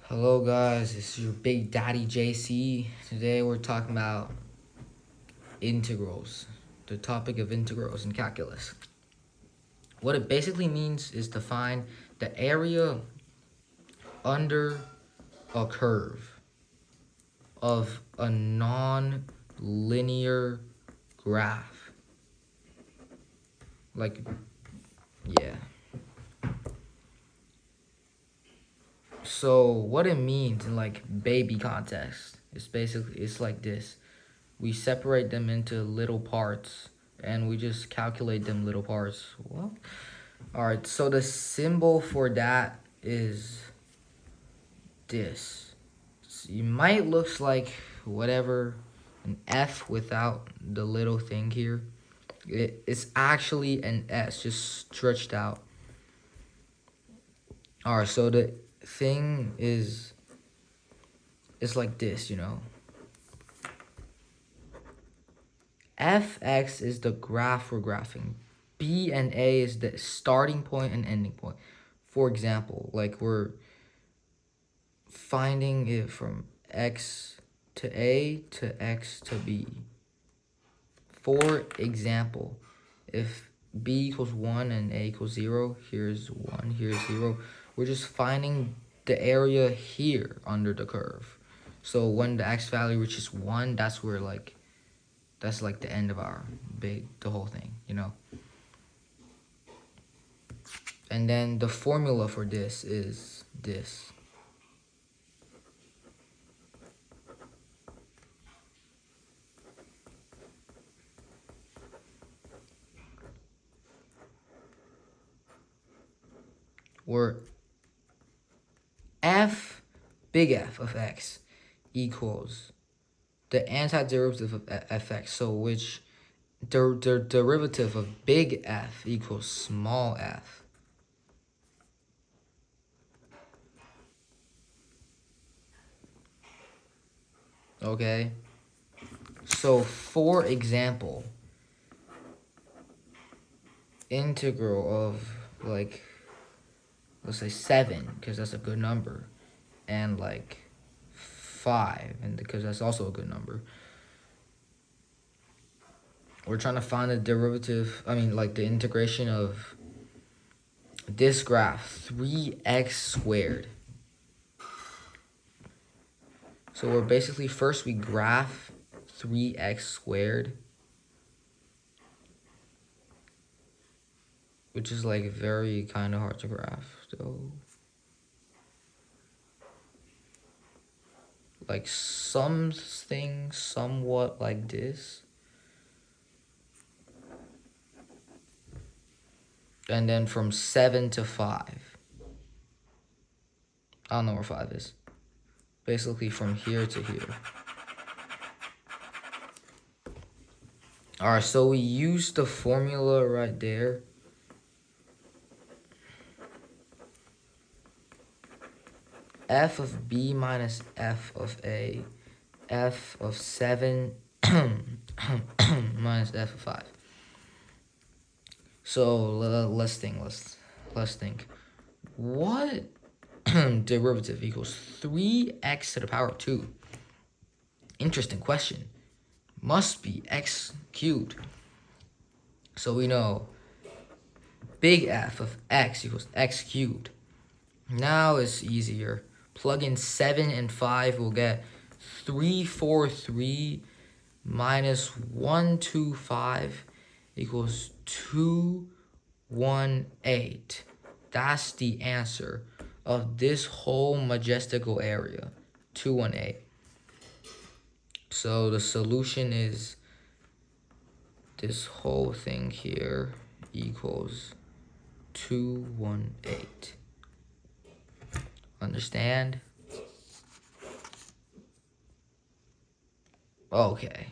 Hello guys, this is your Big Daddy JC. Today we're talking about integrals, the topic of integrals in calculus. What it basically means is to find the area under a curve of a non-linear graph. Yeah. So what it means in baby context is it's like this. We separate them into little parts and we just calculate them little parts. Well, all right, so the symbol for that is this. So it might looks like whatever, an F without the little thing here. It's actually an S just stretched out. All right, so the thing is, it's like this, Fx is the graph we're graphing. B and A is the starting point and ending point. For example, like we're finding it from X to A to X to B. For example, if B equals 1 and A equals 0, here's 1, here's 0. We're just finding the area here under the curve. So when the X value reaches 1, that's where that's like the end of the whole thing, And then the formula for this is this. Where big F of X equals the antiderivative of Fx, so which the derivative of big F equals small f. Okay, so for example, integral of let's say 7, because that's a good number, and 5, and because that's also a good number. We're trying to find the derivative, the integration of this graph, 3x squared. So we're basically, first we graph 3x squared, which is very kind of hard to graph. So something somewhat like this. And then from 7 to 5. I don't know where 5 is. Basically from here to here. Alright, so we use the formula right there. F of B minus F of A. F of 7 minus F of 5. So let's think. What derivative equals 3x to the power of 2? Interesting question. Must be x cubed. So we know big F of x equals x cubed. Now it's easier. Plug in 7 and 5, we'll get 343 minus 125 equals 218. That's the answer of this whole majestical area, 218. So the solution is this whole thing here equals 218. Understand? Okay.